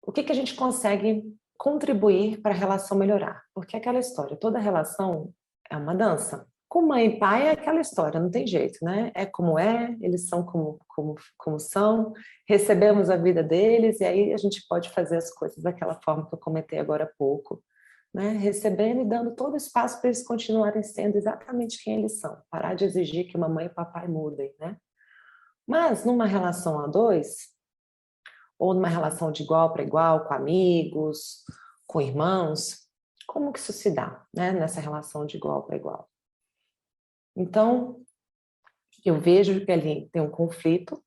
o que que a gente consegue contribuir para a relação melhorar? Porque é aquela história, toda relação é uma dança. Com mãe e pai é aquela história, não tem jeito, né? É, eles são como são, recebemos a vida deles e aí a gente pode fazer as coisas daquela forma que eu comentei agora há pouco, né? Recebendo e dando todo o espaço para eles continuarem sendo exatamente quem eles são, parar de exigir que mamãe e papai mudem, né? Mas numa relação a dois, ou numa relação de igual para igual, com amigos, com irmãos, como que isso se dá, né? Nessa relação de igual para igual? Então, eu vejo que ali tem um conflito,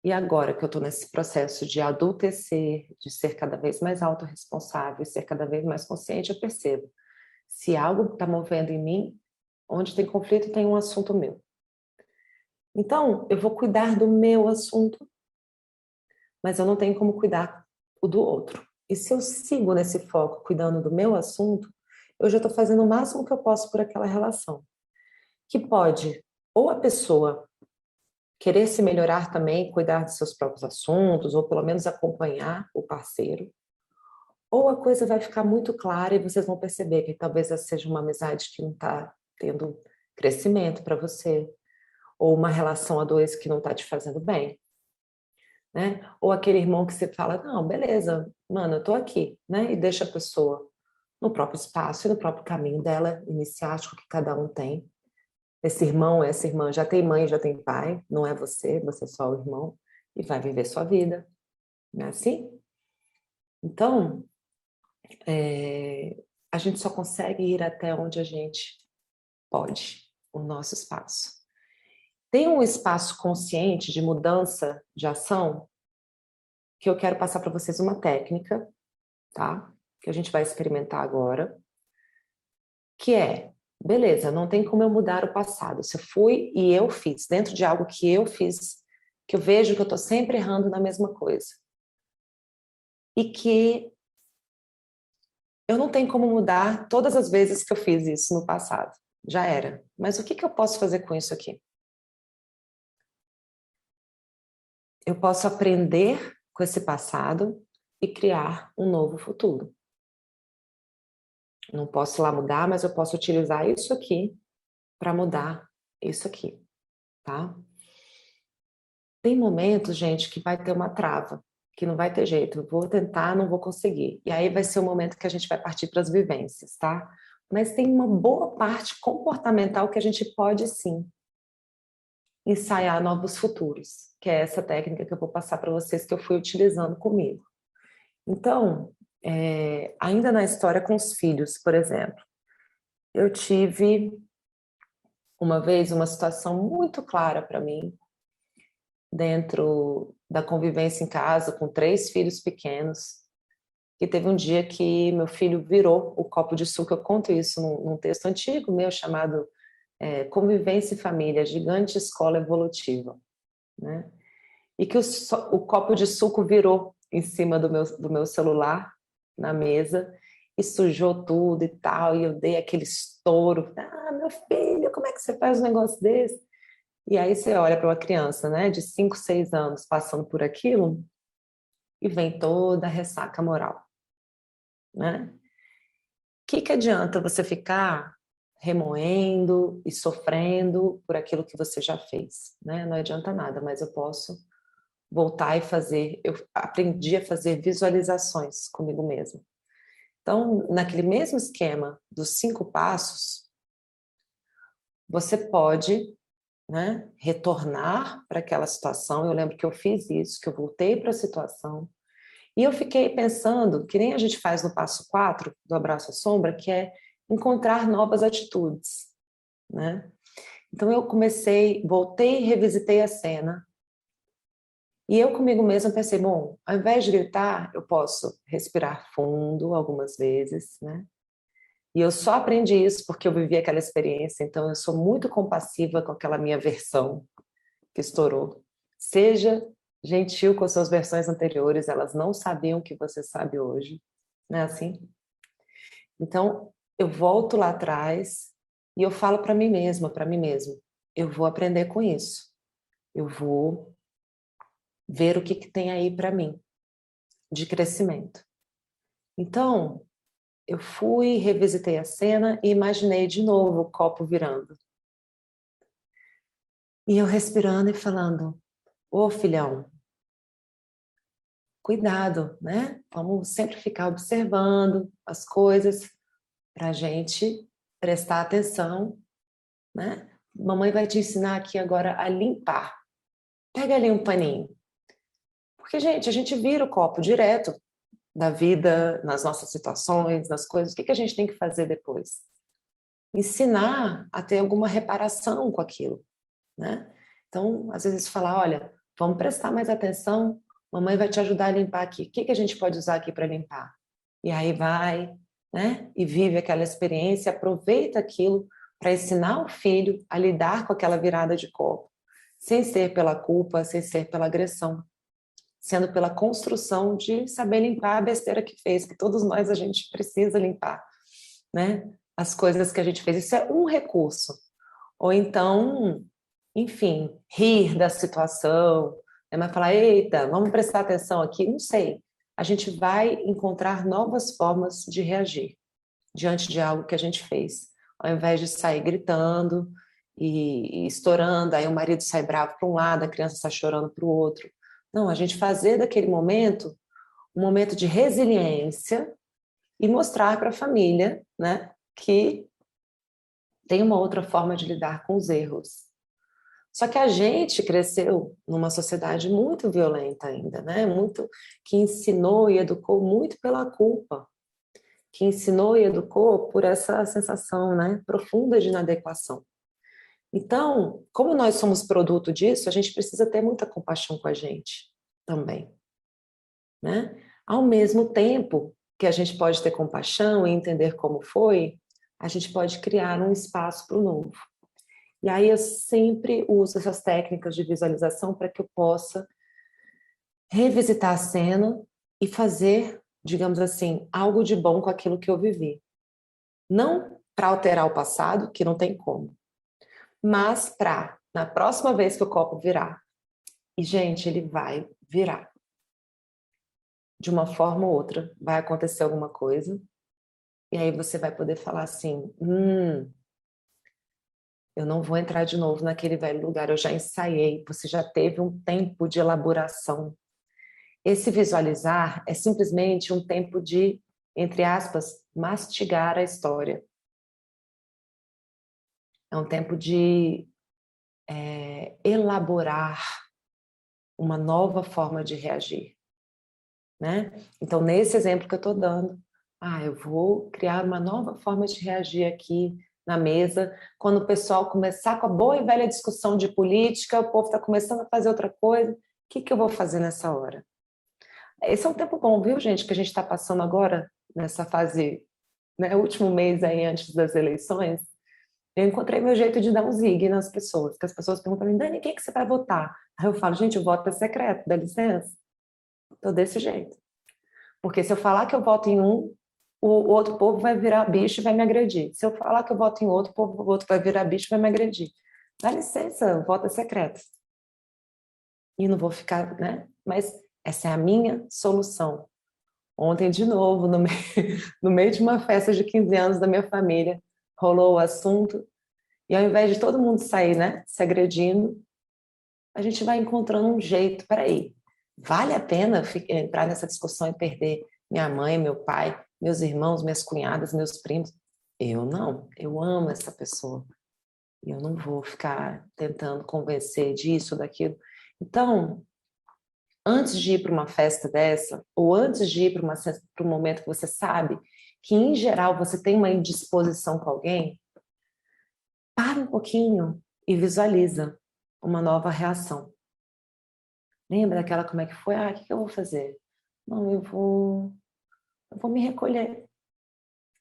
e agora que eu estou nesse processo de adultecer, de ser cada vez mais autorresponsável, ser cada vez mais consciente, eu percebo, se algo está movendo em mim, onde tem conflito tem um assunto meu. Então, eu vou cuidar do meu assunto, mas eu não tenho como cuidar o do outro. E se eu sigo nesse foco, cuidando do meu assunto, eu já estou fazendo o máximo que eu posso por aquela relação. Que pode, ou a pessoa querer se melhorar também, cuidar de seus próprios assuntos, ou pelo menos acompanhar o parceiro, ou a coisa vai ficar muito clara e vocês vão perceber que talvez essa seja uma amizade que não está tendo crescimento para você, ou uma relação a dois que não está te fazendo bem. Né? Ou aquele irmão que você fala, não, beleza, mano, eu tô aqui, né? E deixa a pessoa no próprio espaço e no próprio caminho dela, iniciático que cada um tem. Esse irmão, essa irmã já tem mãe, já tem pai, não é você, você é só o irmão, e vai viver sua vida, não é assim? Então, a gente só consegue ir até onde a gente pode, o nosso espaço. Tem um espaço consciente de mudança de ação que eu quero passar para vocês uma técnica, tá? Que a gente vai experimentar agora, que é, beleza, não tem como eu mudar o passado. Se eu fui e eu fiz, dentro de algo que eu fiz, que eu vejo que eu estou sempre errando na mesma coisa. E que eu não tenho como mudar todas as vezes que eu fiz isso no passado. Já era. Mas o que que eu posso fazer com isso aqui? Eu posso aprender com esse passado e criar um novo futuro. Não posso lá mudar, mas eu posso utilizar isso aqui para mudar isso aqui, tá? Tem momentos, gente, que vai ter uma trava, que não vai ter jeito. Eu vou tentar, não vou conseguir. E aí vai ser o momento que a gente vai partir para as vivências, tá? Mas tem uma boa parte comportamental que a gente pode sim ensaiar novos futuros, que é essa técnica que eu vou passar para vocês que eu fui utilizando comigo. Então, ainda na história com os filhos, por exemplo, eu tive uma vez uma situação muito clara para mim dentro da convivência em casa com 3 filhos pequenos, que teve um dia que meu filho virou o copo de suco. Eu conto isso num texto antigo meu chamado Convivência e Família, Gigante Escola Evolutiva, né? E que o copo de suco virou em cima do meu celular, na mesa, e sujou tudo e tal, e eu dei aquele estouro. Ah, meu filho, como é que você faz um negócio desse? E aí você olha para uma criança, né, de 5, 6 anos passando por aquilo e vem toda a ressaca moral, né? O que adianta você ficar remoendo e sofrendo por aquilo que você já fez, né? Não adianta nada, mas eu posso voltar e fazer. Eu aprendi a fazer visualizações comigo mesma. Então, naquele mesmo esquema dos 5 passos, você pode, né, retornar para aquela situação. Eu lembro que eu fiz isso, que eu voltei para a situação, e eu fiquei pensando, que nem a gente faz no passo 4 do abraço à sombra, que é encontrar novas atitudes, né? Então eu voltei e revisitei a cena, e eu comigo mesma pensei, bom, ao invés de gritar, eu posso respirar fundo algumas vezes, né? E eu só aprendi isso porque eu vivi aquela experiência, então eu sou muito compassiva com aquela minha versão que estourou. Seja gentil com as suas versões anteriores, elas não sabiam o que você sabe hoje, não é assim? Então, eu volto lá atrás e eu falo para mim mesma, para mim mesmo, eu vou aprender com isso. Eu vou ver o que tem aí para mim. de crescimento. Então, eu fui, revisitei a cena e imaginei de novo o copo virando. E eu respirando e falando, ô filhão, cuidado, né? Vamos sempre ficar observando as coisas para a gente prestar atenção, né? Mamãe vai te ensinar aqui agora a limpar. Pega ali um paninho. Porque, gente, a gente vira o copo direto da vida, nas nossas situações, nas coisas. O que a gente tem que fazer depois? Ensinar a ter alguma reparação com aquilo, né? Então, às vezes falar, olha, vamos prestar mais atenção, mamãe vai te ajudar a limpar aqui. O que a gente pode usar aqui para limpar? E aí vai, né? E vive aquela experiência, aproveita aquilo para ensinar o filho a lidar com aquela virada de copo, sem ser pela culpa, sem ser pela agressão, sendo pela construção de saber limpar a besteira que fez, que todos nós a gente precisa limpar, né? As coisas que a gente fez. Isso é um recurso. Ou então, enfim, rir da situação, né? Mas falar, eita, vamos prestar atenção aqui, não sei. A gente vai encontrar novas formas de reagir diante de algo que a gente fez. Ao invés de sair gritando e estourando, aí o marido sai bravo para um lado, a criança sai chorando para o outro. Não, a gente fazer daquele momento um momento de resiliência e mostrar para a família, né, que tem uma outra forma de lidar com os erros. Só que a gente cresceu numa sociedade muito violenta ainda, né? Muito que ensinou e educou muito pela culpa, que ensinou e educou por essa sensação, né, profunda de inadequação. Então, como nós somos produto disso, a gente precisa ter muita compaixão com a gente também, né? Ao mesmo tempo que a gente pode ter compaixão e entender como foi, a gente pode criar um espaço para o novo. E aí eu sempre uso essas técnicas de visualização para que eu possa revisitar a cena e fazer, digamos assim, algo de bom com aquilo que eu vivi. Não para alterar o passado, que não tem como, mas para, na próxima vez que o copo virar, e gente, ele vai virar. De uma forma ou outra, vai acontecer alguma coisa, e aí você vai poder falar assim, eu não vou entrar de novo naquele velho lugar, eu já ensaiei, você já teve um tempo de elaboração. Esse visualizar é simplesmente um tempo de, entre aspas, mastigar a história. É um tempo de elaborar uma nova forma de reagir, né? Então, nesse exemplo que eu estou dando, eu vou criar uma nova forma de reagir aqui na mesa, quando o pessoal começar com a boa e velha discussão de política, o povo está começando a fazer outra coisa, o que eu vou fazer nessa hora? Esse é um tempo bom, viu, gente, que a gente está passando agora, nessa fase, né, último mês aí antes das eleições. Eu encontrei meu jeito de dar um zig nas pessoas, que as pessoas perguntam para mim, Dani, quem que você vai votar? Aí eu falo, gente, o voto é secreto, dá licença. Tô desse jeito. Porque se eu falar que eu voto em um, o outro povo vai virar bicho e vai me agredir. Se eu falar que eu voto em outro, o outro vai virar bicho e vai me agredir. Dá licença, o voto é secreto. E não vou ficar, né? Mas essa é a minha solução. Ontem, de novo, no meio de uma festa de 15 anos da minha família, rolou o assunto, e ao invés de todo mundo sair, né, se agredindo, a gente vai encontrando um jeito. Peraí, vale a pena entrar nessa discussão e perder minha mãe, meu pai, meus irmãos, minhas cunhadas, meus primos? Eu não, eu amo essa pessoa. E eu não vou ficar tentando convencer disso, daquilo. Então, antes de ir para uma festa dessa, ou antes de ir para um momento que você sabe que, em geral, você tem uma indisposição com alguém, para um pouquinho e visualiza uma nova reação. Lembra daquela como é que foi? O que eu vou fazer? Não, eu vou me recolher.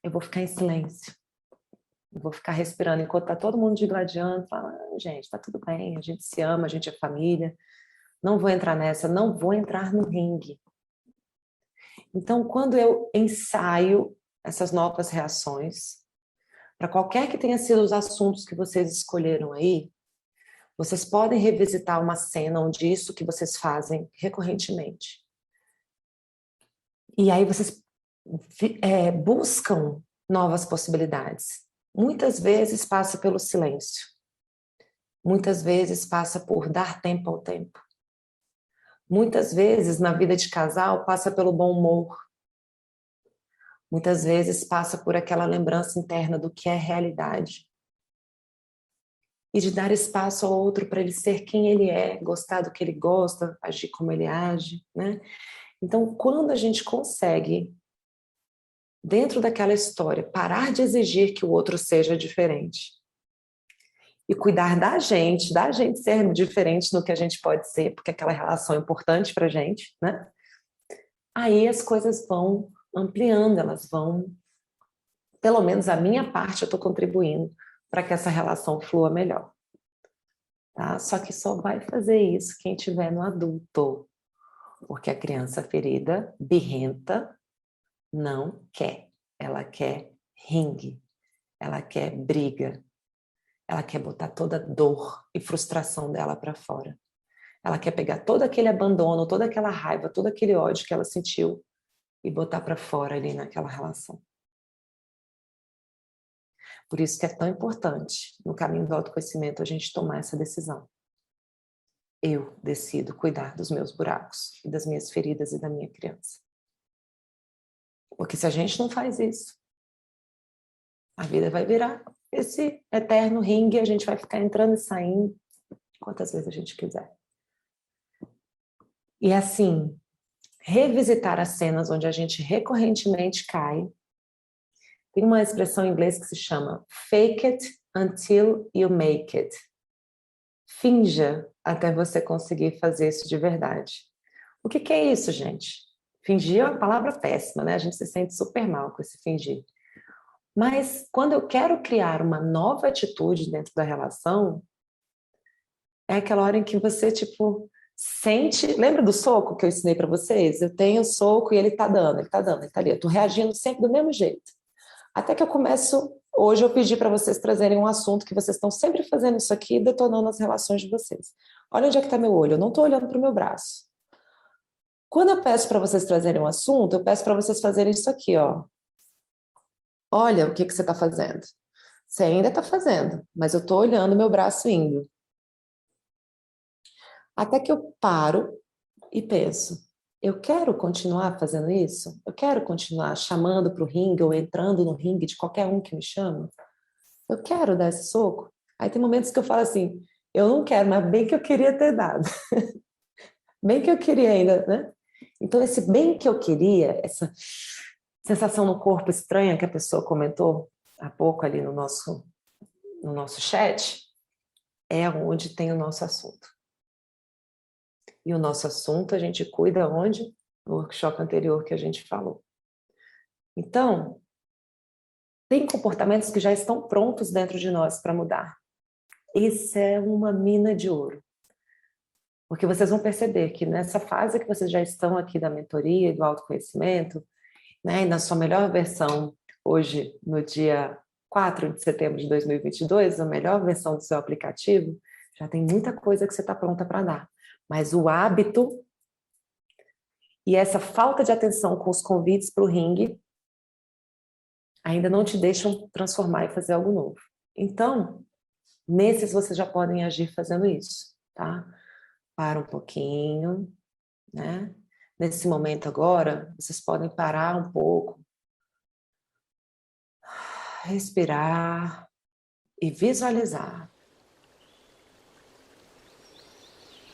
Eu vou ficar em silêncio. Eu vou ficar respirando enquanto está todo mundo digladiando. Fala, gente, está tudo bem, a gente se ama, a gente é família. Não vou entrar nessa, não vou entrar no ringue. Então, quando eu ensaio essas novas reações, para qualquer que tenha sido os assuntos que vocês escolheram aí, vocês podem revisitar uma cena onde isso que vocês fazem recorrentemente. E aí vocês buscam novas possibilidades. Muitas vezes passa pelo silêncio. Muitas vezes passa por dar tempo ao tempo. Muitas vezes na vida de casal passa pelo bom humor. Muitas vezes passa por aquela lembrança interna do que é realidade. E de dar espaço ao outro para ele ser quem ele é, gostar do que ele gosta, agir como ele age, né? Então, quando a gente consegue, dentro daquela história, parar de exigir que o outro seja diferente e cuidar da gente ser diferente no que a gente pode ser, porque aquela relação é importante para a gente, né? Aí as coisas vão ampliando, elas vão, pelo menos a minha parte, eu estou contribuindo para que essa relação flua melhor. Tá? Só que só vai fazer isso quem estiver no adulto, porque a criança ferida, birrenta, não quer. Ela quer ringue, ela quer briga, ela quer botar toda a dor e frustração dela para fora. Ela quer pegar todo aquele abandono, toda aquela raiva, todo aquele ódio que ela sentiu e botar para fora ali naquela relação. Por isso que é tão importante, no caminho do autoconhecimento, a gente tomar essa decisão. Eu decido cuidar dos meus buracos, e das minhas feridas e da minha criança. Porque se a gente não faz isso, a vida vai virar esse eterno ringue, a gente vai ficar entrando e saindo quantas vezes a gente quiser. E assim, revisitar as cenas onde a gente recorrentemente cai. Tem uma expressão em inglês que se chama fake it until you make it. Finja até você conseguir fazer isso de verdade. O que é isso, gente? Fingir é uma palavra péssima, né? A gente se sente super mal com esse fingir. Mas quando eu quero criar uma nova atitude dentro da relação, é aquela hora em que você, tipo, sente... Lembra do soco que eu ensinei para vocês? Eu tenho soco e ele tá dando, ele tá dando, ele tá ali. Eu tô reagindo sempre do mesmo jeito. Até que eu começo... Hoje eu pedi para vocês trazerem um assunto que vocês estão sempre fazendo isso aqui, detonando as relações de vocês. Olha onde é que está meu olho, eu não estou olhando para o meu braço. Quando eu peço para vocês trazerem um assunto, eu peço para vocês fazerem isso aqui, ó. Olha o que você está fazendo. Você ainda está fazendo, mas eu estou olhando meu braço indo. Até que eu paro e penso, eu quero continuar fazendo isso? Eu quero continuar chamando para o ringue ou entrando no ringue de qualquer um que me chama? Eu quero dar esse soco? Aí tem momentos que eu falo assim, eu não quero, mas bem que eu queria ter dado. Bem que eu queria ainda, né? Então esse bem que eu queria, essa sensação no corpo estranha que a pessoa comentou há pouco ali no nosso chat, é onde tem o nosso assunto. E o nosso assunto a gente cuida onde? No workshop anterior que a gente falou. Então, tem comportamentos que já estão prontos dentro de nós para mudar. Isso é uma mina de ouro. Porque vocês vão perceber que nessa fase que vocês já estão aqui da mentoria e do autoconhecimento, né, e na sua melhor versão, hoje, no dia 4 de setembro de 2022, a melhor versão do seu aplicativo, já tem muita coisa que você está pronta para dar. Mas o hábito e essa falta de atenção com os convites para o ringue ainda não te deixam transformar e fazer algo novo. Então, nesses vocês já podem agir fazendo isso, tá? Para um pouquinho, né? Nesse momento agora, vocês podem parar um pouco, respirar e visualizar.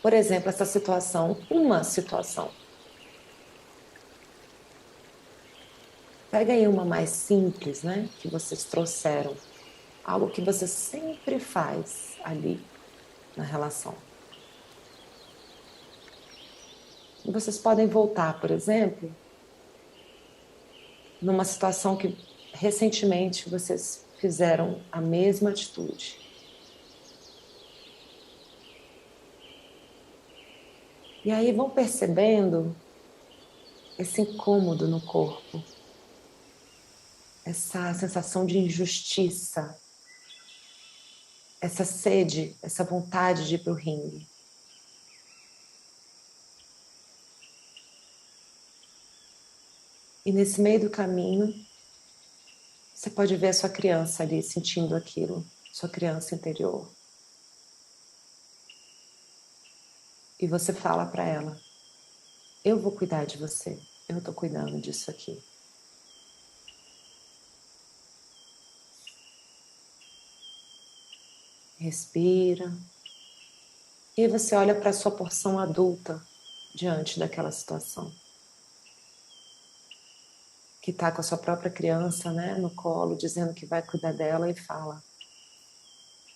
Por exemplo, essa situação, uma situação. Pega aí uma mais simples, né? Que vocês trouxeram. Algo que você sempre faz ali na relação. E vocês podem voltar, por exemplo, numa situação que recentemente vocês fizeram a mesma atitude. E aí vão percebendo esse incômodo no corpo, essa sensação de injustiça, essa sede, essa vontade de ir para o ringue. E nesse meio do caminho, você pode ver a sua criança ali sentindo aquilo, sua criança interior. E você fala para ela: eu vou cuidar de você, eu estou cuidando disso aqui. Respira. E aí você olha para a sua porção adulta diante daquela situação. Que está com a sua própria criança, né, no colo, dizendo que vai cuidar dela e fala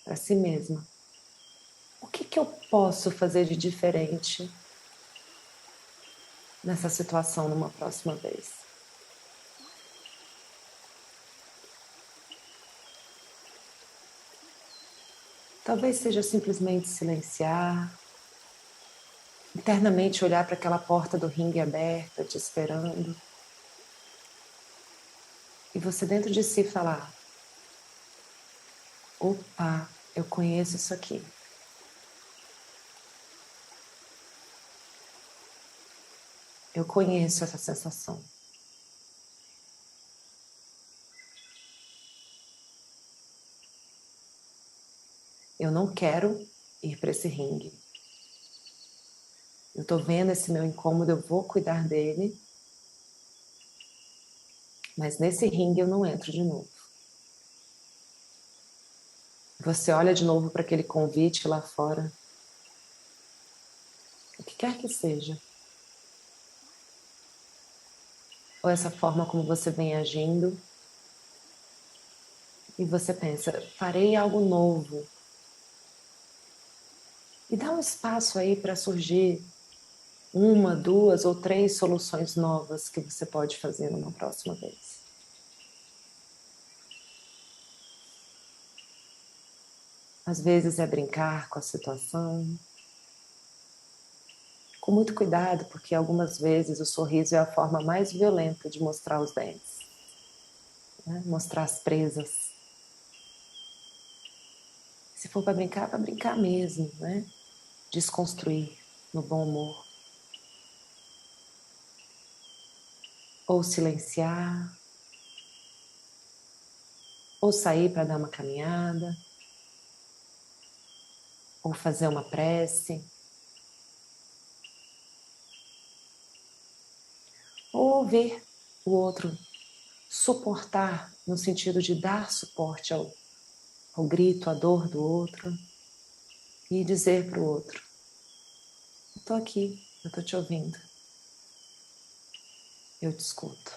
para si mesma: o que eu posso fazer de diferente nessa situação numa próxima vez? Talvez seja simplesmente silenciar, internamente olhar para aquela porta do ringue aberta, te esperando. E você dentro de si falar: opa, eu conheço isso aqui. Eu conheço essa sensação. Eu não quero ir para esse ringue. Eu estou vendo esse meu incômodo, eu vou cuidar dele. Mas nesse ringue eu não entro de novo. Você olha de novo para aquele convite lá fora. O que quer que seja. Ou essa forma como você vem agindo. E você pensa: farei algo novo. E dá um espaço aí para surgir uma, duas ou três soluções novas que você pode fazer numa próxima vez. Às vezes é brincar com a situação, com muito cuidado, porque algumas vezes o sorriso é a forma mais violenta de mostrar os dentes, né? Mostrar as presas. Se for para brincar mesmo, né? Desconstruir no bom humor. Ou silenciar, ou sair para dar uma caminhada, ou fazer uma prece, ou ouvir o outro, suportar no sentido de dar suporte ao grito, à dor do outro e dizer para o outro: eu estou aqui, eu estou te ouvindo, eu te escuto.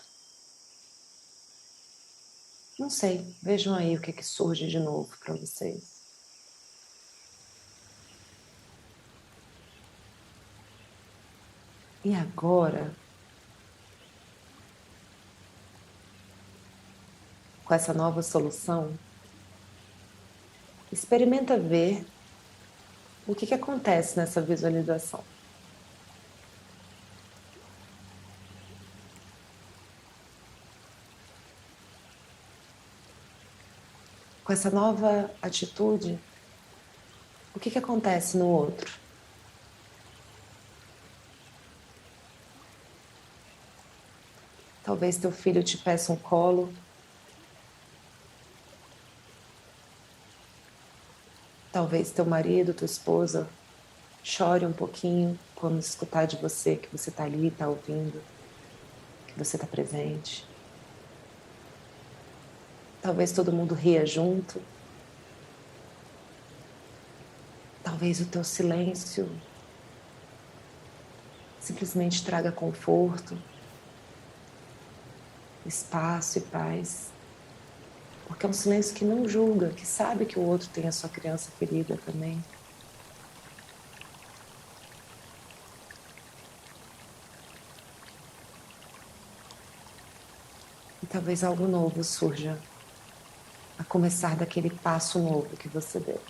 Não sei, vejam aí o que surge de novo para vocês. E agora, com essa nova solução, experimenta ver o que acontece nessa visualização. Com essa nova atitude, o que acontece no outro? Talvez teu filho te peça um colo. Talvez teu marido, tua esposa chore um pouquinho quando escutar de você que você está ali, está ouvindo, que você está presente. Talvez todo mundo ria junto. Talvez o teu silêncio simplesmente traga conforto, espaço e paz. Porque é um silêncio que não julga, que sabe que o outro tem a sua criança ferida também. E talvez algo novo surja a começar daquele passo novo que você deu.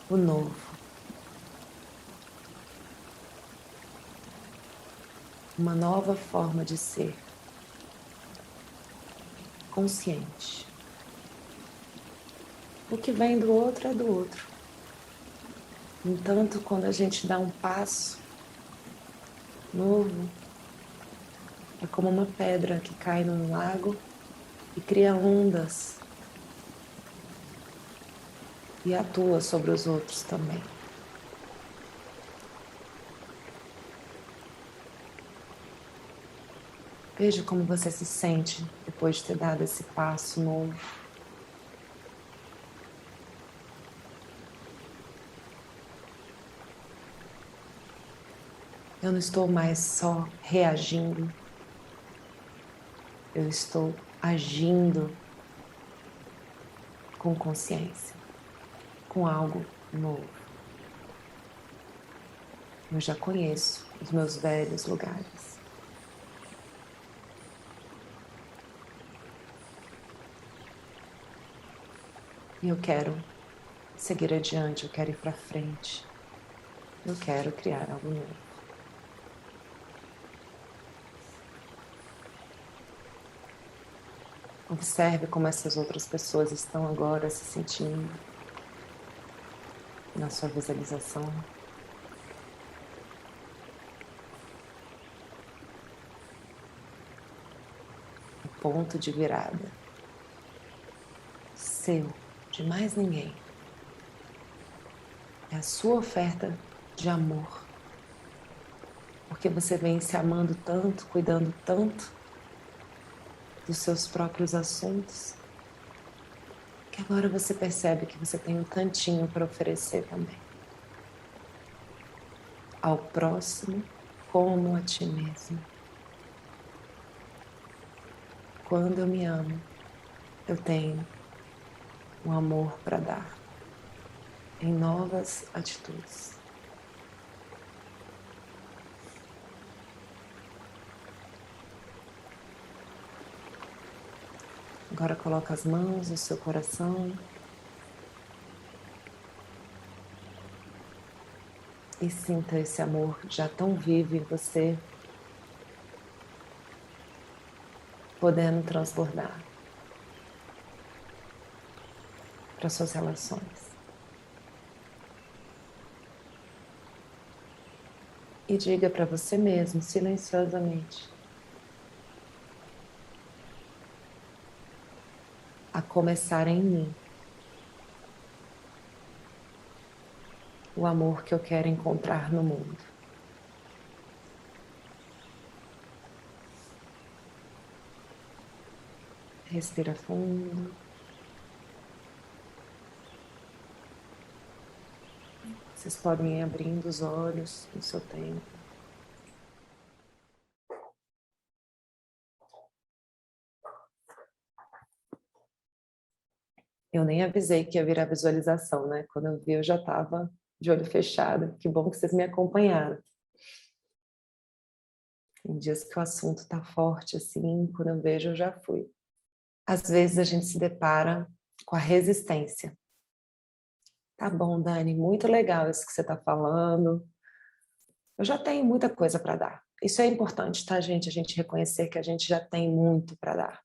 O novo. Uma nova forma de ser. Consciente. O que vem do outro é do outro. Entanto, quando a gente dá um passo novo, é como uma pedra que cai num lago e cria ondas e atua sobre os outros também. Veja como você se sente depois de ter dado esse passo novo. Eu não estou mais só reagindo, eu estou agindo com consciência, com algo novo. Eu já conheço os meus velhos lugares. E eu quero seguir adiante, eu quero ir para frente. Eu quero criar algo novo. Observe como essas outras pessoas estão agora se sentindo na sua visualização. O ponto de virada. Seu, de mais ninguém. É a sua oferta de amor. Porque você vem se amando tanto, cuidando tanto dos seus próprios assuntos, que agora você percebe que você tem um tantinho para oferecer também. Ao próximo, como a ti mesmo. Quando eu me amo, eu tenho um amor para dar em novas atitudes. Agora coloca as mãos no seu coração e sinta esse amor já tão vivo em você, podendo transbordar para suas relações. E diga para você mesmo, silenciosamente, a começar em mim, o amor que eu quero encontrar no mundo. Respira fundo. Vocês podem ir abrindo os olhos no seu tempo. Eu nem avisei que ia virar visualização, né? Quando eu vi, eu já estava de olho fechado. Que bom que vocês me acompanharam. Em dias que o assunto está forte assim, quando eu vejo, eu já fui. Às vezes a gente se depara com a resistência. Tá bom, Dani, muito legal isso que você está falando. Eu já tenho muita coisa para dar. Isso é importante, tá, gente? A gente reconhecer que a gente já tem muito para dar.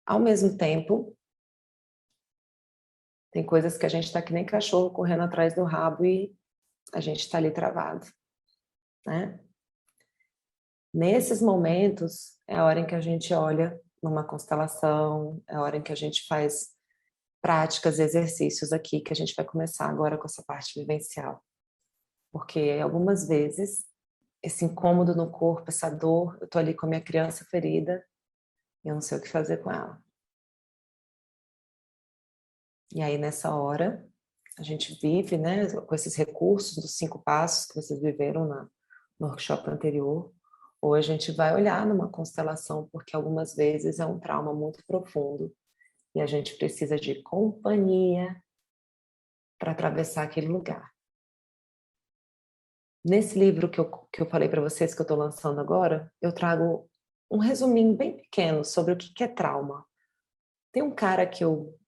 Ao mesmo tempo, tem coisas que a gente está que nem cachorro correndo atrás do rabo e a gente está ali travado, né? Nesses momentos é a hora em que a gente olha numa constelação, é a hora em que a gente faz práticas, exercícios aqui, que a gente vai começar agora com essa parte vivencial. Porque algumas vezes esse incômodo no corpo, essa dor, eu tô ali com a minha criança ferida e eu não sei o que fazer com ela. E aí nessa hora a gente vive, né, com esses recursos dos 5 passos que vocês viveram no workshop anterior, ou a gente vai olhar numa constelação, porque algumas vezes é um trauma muito profundo e a gente precisa de companhia para atravessar aquele lugar. Nesse livro que eu falei para vocês, que eu estou lançando agora, eu trago um resuminho bem pequeno sobre o que é trauma. Tem um cara que eu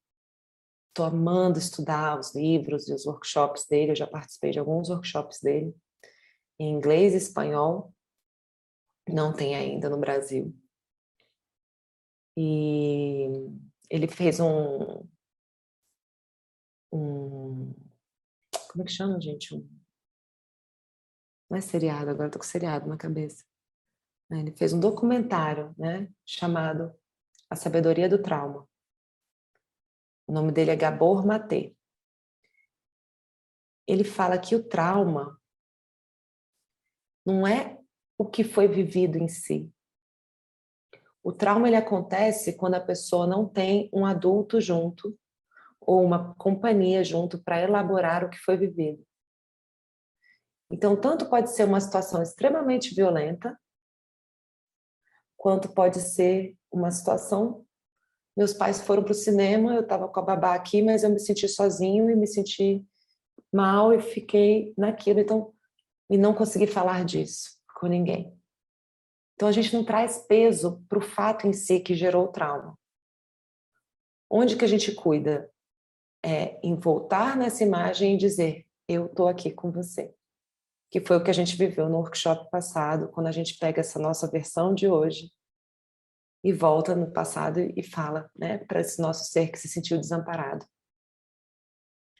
estou amando estudar os livros e os workshops dele, eu já participei de alguns workshops dele, em inglês e espanhol, não tem ainda no Brasil. E ele fez como é que chama, gente? Não é seriado, agora eu tô com seriado na cabeça. Ele fez um documentário, né, chamado A Sabedoria do Trauma. O nome dele é Gabor Maté. Ele fala que o trauma não é o que foi vivido em si. O trauma ele acontece quando a pessoa não tem um adulto junto ou uma companhia junto para elaborar o que foi vivido. Então, tanto pode ser uma situação extremamente violenta, quanto pode ser uma situação. Meus pais foram para o cinema, eu estava com a babá aqui, mas eu me senti sozinho e me senti mal e fiquei naquilo, então, e não consegui falar disso com ninguém. Então, a gente não traz peso para o fato em si que gerou o trauma. Onde que a gente cuida? É em voltar nessa imagem e dizer, eu estou aqui com você. Que foi o que a gente viveu no workshop passado, quando a gente pega essa nossa versão de hoje e volta no passado e fala, né, para esse nosso ser que se sentiu desamparado.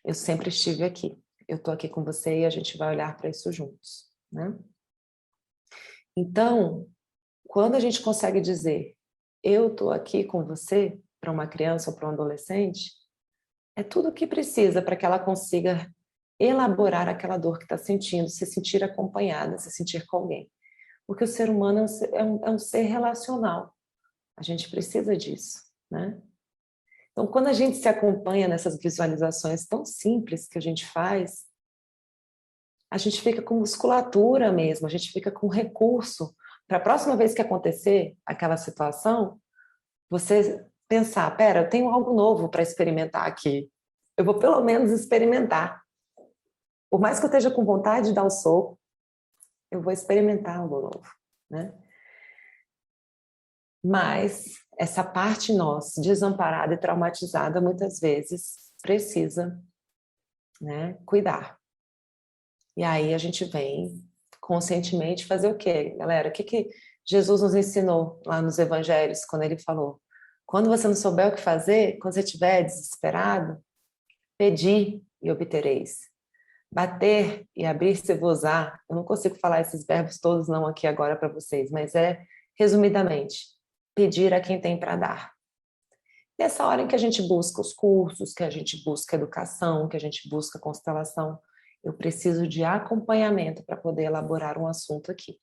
Eu sempre estive aqui. Eu estou aqui com você e a gente vai olhar para isso juntos, né? Então, quando a gente consegue dizer eu estou aqui com você para uma criança ou para um adolescente, é tudo o que precisa para que ela consiga elaborar aquela dor que está sentindo, se sentir acompanhada, se sentir com alguém. Porque o ser humano é um ser relacional. A gente precisa disso, né? Então, quando a gente se acompanha nessas visualizações tão simples que a gente faz, a gente fica com musculatura mesmo, a gente fica com recurso para a próxima vez que acontecer aquela situação, você pensar, pera, eu tenho algo novo para experimentar aqui. Eu vou pelo menos experimentar. Por mais que eu esteja com vontade de dar um soco, eu vou experimentar algo novo, né? Mas essa parte nossa, desamparada e traumatizada, muitas vezes precisa, né, cuidar. E aí a gente vem conscientemente fazer o quê, galera? O que que Jesus nos ensinou lá nos evangelhos, quando ele falou? Quando você não souber o que fazer, quando você estiver desesperado, pedi e obtereis. Bater e abrir-se-vos-á. Eu não consigo falar esses verbos todos não aqui agora para vocês, mas resumidamente, pedir a quem tem para dar. Nessa hora em que a gente busca os cursos, que a gente busca educação, que a gente busca constelação, eu preciso de acompanhamento para poder elaborar um assunto aqui.